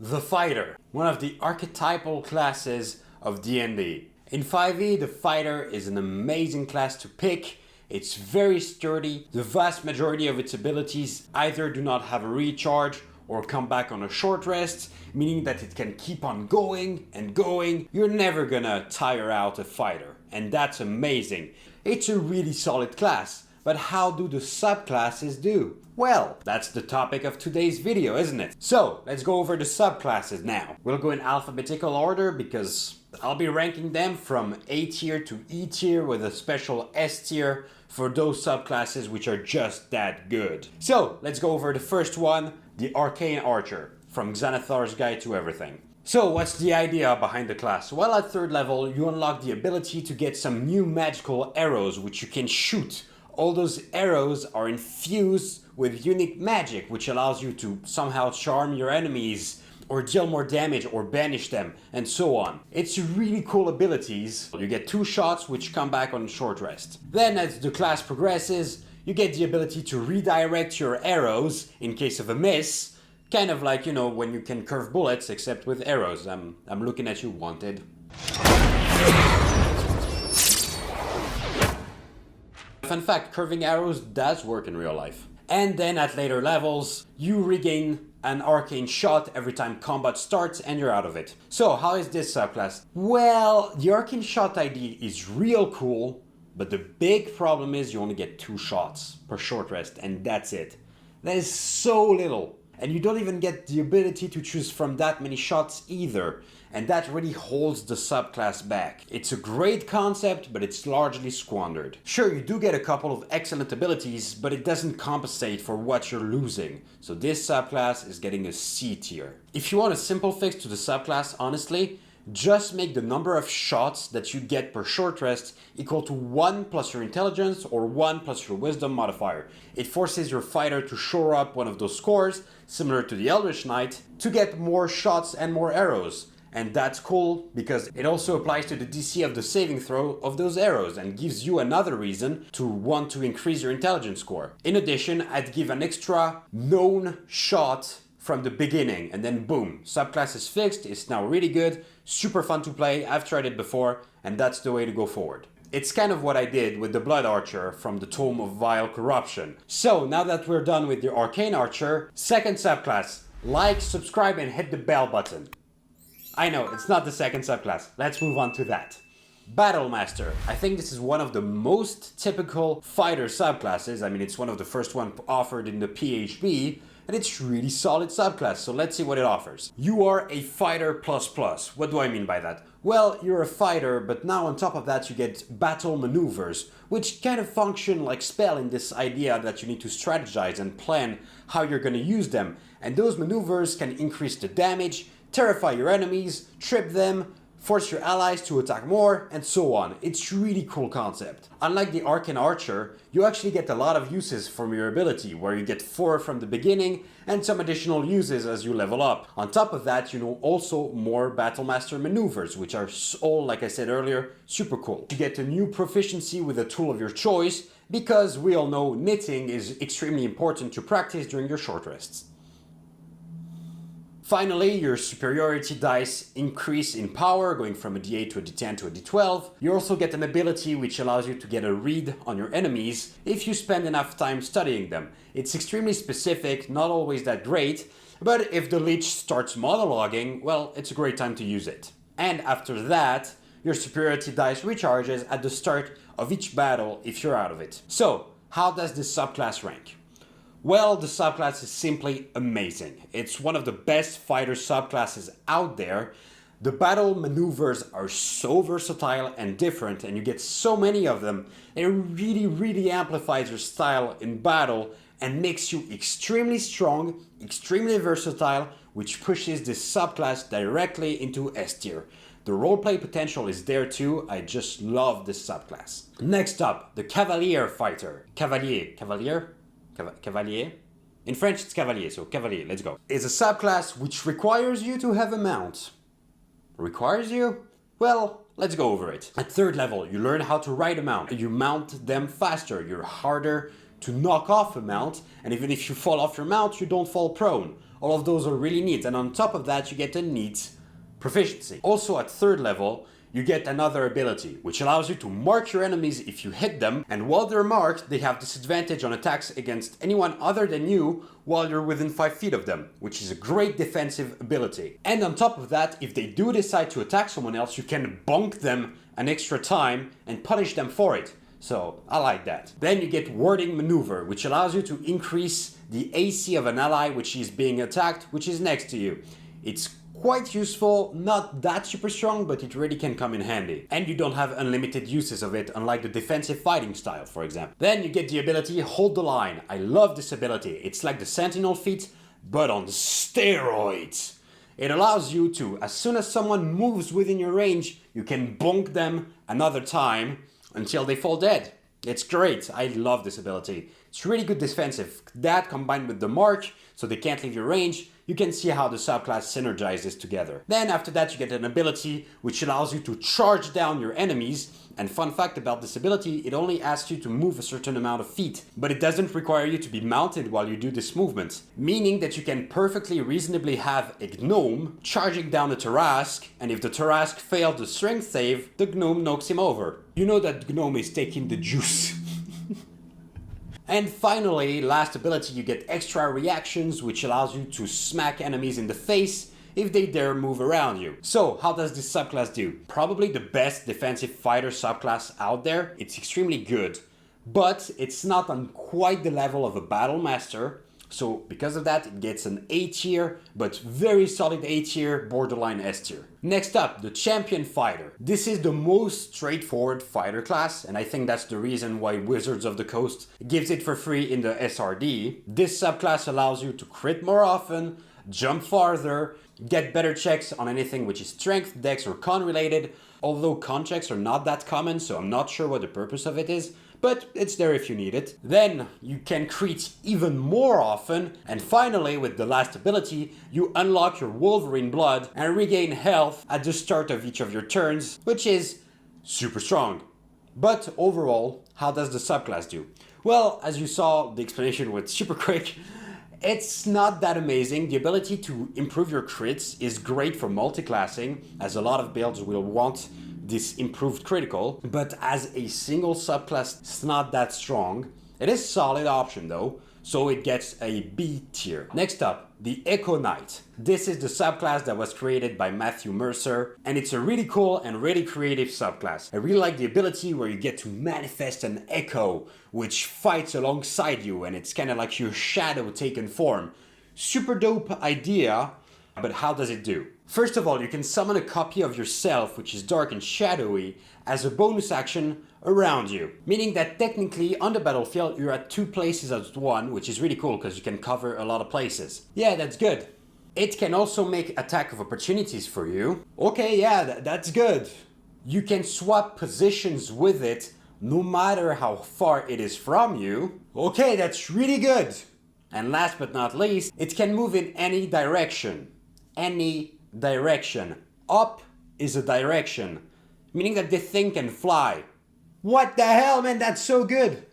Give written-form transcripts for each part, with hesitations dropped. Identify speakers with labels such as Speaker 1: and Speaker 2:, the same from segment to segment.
Speaker 1: The Fighter, one of the archetypal classes of D&D. In 5e, the Fighter is an amazing class to pick. It's very sturdy. The vast majority of its abilities either do not have a recharge or come back on a short rest, meaning that it can keep on going and going. You're never gonna tire out a fighter, and that's amazing. It's a really solid class, but how do the subclasses do? Well, that's the topic of today's video, isn't it? So, let's go over the subclasses now. We'll go in alphabetical order because I'll be ranking them from A tier to E tier with a special S tier for those subclasses which are just that good. So, let's go over the first one, the Arcane Archer, from Xanathar's Guide to Everything. So, what's the idea behind the class? Well, at 3rd level, you unlock the ability to get some new magical arrows which you can shoot. All those arrows are infused with unique magic, which allows you to somehow charm your enemies, or deal more damage, or banish them, and so on. It's really cool abilities. You get 2 shots which come back on short rest. Then as the class progresses, you get the ability to redirect your arrows in case of a miss. Kind of like, you know, when you can curve bullets, except with arrows. I'm looking at you, Wanted. Fun fact, curving arrows does work in real life. And then at later levels, you regain an arcane shot every time combat starts and you're out of it. So how is this subclass? Well, the arcane shot idea is real cool, but the big problem is you only get 2 shots per short rest, and that's it. That is so little. And you don't even get the ability to choose from that many shots either. And that really holds the subclass back. It's a great concept, but it's largely squandered. Sure, you do get a couple of excellent abilities, but it doesn't compensate for what you're losing. So this subclass is getting a C tier. If you want a simple fix to the subclass, honestly, just make the number of shots that you get per short rest equal to 1 plus your intelligence or 1 plus your wisdom modifier. It forces your fighter to shore up one of those scores, similar to the Eldritch Knight, to get more shots and more arrows. And that's cool because it also applies to the DC of the saving throw of those arrows and gives you another reason to want to increase your intelligence score. In addition, I'd give an extra known shot from the beginning, and then boom, subclass is fixed, it's now really good, super fun to play, I've tried it before, and that's the way to go forward. It's kind of what I did with the Blood Archer from the Tome of Vile Corruption. So, now that we're done with the Arcane Archer, second subclass, like, subscribe, and hit the bell button. I know, it's not the second subclass, let's move on to that. Battle Master. I think this is one of the most typical fighter subclasses. I mean, it's one of the first one offered in the PHB, and it's really solid subclass, so let's see what it offers. You are a fighter plus. What do I mean by that? Well, you're a fighter, but now on top of that you get battle maneuvers, which kind of function like spell in this idea that you need to strategize and plan how you're going to use them. And those maneuvers can increase the damage, terrify your enemies, trip them, force your allies to attack more, and so on. It's really cool concept. Unlike the Arcane Archer, you actually get a lot of uses from your ability, where you get 4 from the beginning, and some additional uses as you level up. On top of that, you know also more Battlemaster maneuvers, which are all, like I said earlier, super cool. You get a new proficiency with a tool of your choice, because we all know knitting is extremely important to practice during your short rests. Finally, your superiority dice increase in power, going from a d8 to a d10 to a d12. You also get an ability which allows you to get a read on your enemies if you spend enough time studying them. It's extremely specific, not always that great, but if the leech starts monologuing, well, it's a great time to use it. And after that, your superiority dice recharges at the start of each battle if you're out of it. So, how does this subclass rank? Well, the subclass is simply amazing. It's one of the best fighter subclasses out there. The battle maneuvers are so versatile and different, and you get so many of them. It really amplifies your style in battle and makes you extremely strong, extremely versatile, which pushes this subclass directly into S tier. The roleplay potential is there too. I just love this subclass. Next up, the Cavalier fighter. Cavalier? In French it's Cavalier, so Cavalier, let's go. It's a subclass which requires you to have a mount. Requires you? Well, let's go over it. At 3rd level, you learn how to ride a mount. You mount them faster, you're harder to knock off a mount, and even if you fall off your mount, you don't fall prone. All of those are really neat, and on top of that you get a neat proficiency. Also at 3rd level, you get another ability, which allows you to mark your enemies if you hit them, and while they're marked, they have disadvantage on attacks against anyone other than you while you're within 5 feet of them, which is a great defensive ability. And on top of that, if they do decide to attack someone else, you can bonk them an extra time and punish them for it. So I like that. Then you get warding maneuver, which allows you to increase the AC of an ally which is being attacked, which is next to you. It's quite useful, not that super strong, but it really can come in handy. And you don't have unlimited uses of it, unlike the defensive fighting style, for example. Then you get the ability Hold the Line. I love this ability. It's like the Sentinel feat, but on steroids. It allows you to, as soon as someone moves within your range, you can bonk them another time until they fall dead. It's great. I love this ability. It's really good defensive. That combined with the mark, so they can't leave your range, you can see how the subclass synergizes together. Then after that you get an ability which allows you to charge down your enemies, and fun fact about this ability, it only asks you to move a certain amount of feet, but it doesn't require you to be mounted while you do this movement, meaning that you can perfectly reasonably have a gnome charging down a Tarrasque, and if the Tarrasque failed the strength save, the gnome knocks him over. You know that gnome is taking the juice. And finally, last ability, you get extra reactions, which allows you to smack enemies in the face if they dare move around you. So, how does this subclass do? Probably the best defensive fighter subclass out there. It's extremely good, but it's not on quite the level of a battle master. So, because of that, it gets an A tier, but very solid A tier, borderline S tier. Next up, the Champion Fighter. This is the most straightforward fighter class, and I think that's the reason why Wizards of the Coast gives it for free in the SRD. This subclass allows you to crit more often, jump farther, get better checks on anything which is strength, dex, or con related, although con checks are not that common, so I'm not sure what the purpose of it is, but it's there if you need it. Then you can crit even more often, and finally, with the last ability, you unlock your Wolverine blood and regain health at the start of each of your turns, which is super strong. But overall, how does the subclass do? Well, as you saw, the explanation was super quick. It's not that amazing. The ability to improve your crits is great for multiclassing, as a lot of builds will want this improved critical, but as a single subclass, it's not that strong. It is a solid option though, so it gets a B tier. Next up, the Echo Knight. This is the subclass that was created by Matt Mercer, and it's a really cool and really creative subclass. I really like the ability where you get to manifest an echo, which fights alongside you, and it's kind of like your shadow taken form. Super dope idea, but how does it do? First of all, you can summon a copy of yourself, which is dark and shadowy, as a bonus action around you. Meaning that technically on the battlefield, you're at 2 places at one, which is really cool because you can cover a lot of places. Yeah, that's good. It can also make attack of opportunities for you. Okay, yeah, that's good. You can swap positions with it no matter how far it is from you. Okay, that's really good. And last but not least, it can move in any direction. Any direction. Up is a direction, meaning that the thing can fly. What the hell, man, that's so good!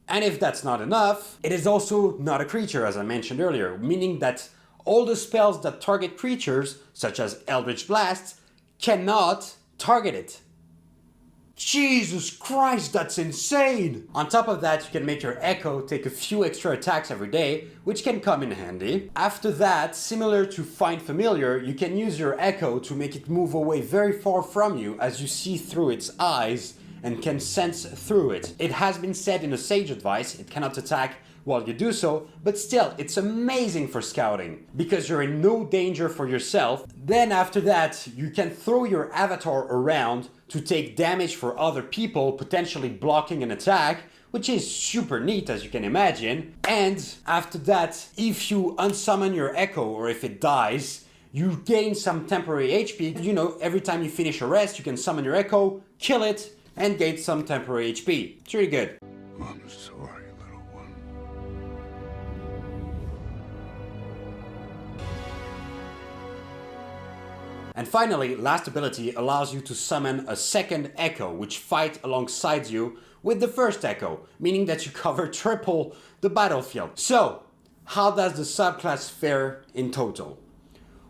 Speaker 1: And if that's not enough, it is also not a creature, as I mentioned earlier, meaning that all the spells that target creatures, such as Eldritch Blast, cannot target it. Jesus Christ, that's insane! On top of that, you can make your Echo take a few extra attacks every day, which can come in handy. After that, similar to Find Familiar, you can use your Echo to make it move away very far from you as you see through its eyes and can sense through it. It has been said in a sage advice, it cannot attack while you do so, but still, it's amazing for scouting, because you're in no danger for yourself. Then after that, you can throw your avatar around to take damage for other people, potentially blocking an attack, which is super neat as you can imagine. And after that, if you unsummon your Echo or if it dies, you gain some temporary HP. You know, every time you finish a rest, you can summon your Echo, kill it, and gain some temporary HP. It's really good.
Speaker 2: I'm sorry, little one.
Speaker 1: And finally, last ability allows you to summon a second Echo, which fight alongside you with the first Echo, meaning that you cover triple the battlefield. So, How does the subclass fare in total?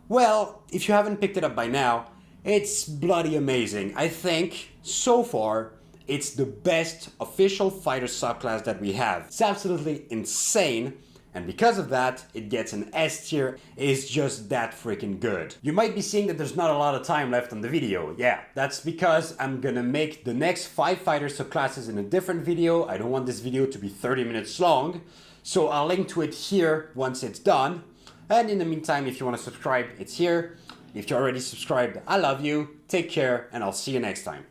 Speaker 1: Well, if you haven't picked it up by now, it's bloody amazing. I think, so far, it's the best official fighter subclass that we have. It's absolutely insane, and because of that, it gets an S tier. It's just that freaking good. You might be seeing that there's not a lot of time left on the video. Yeah, that's because I'm gonna make the next 5 fighter subclasses in a different video. I don't want this video to be 30 minutes long, so I'll link to it here once it's done. And in the meantime, if you want to subscribe, it's here. If you're already subscribed, I love you. Take care, and I'll see you next time.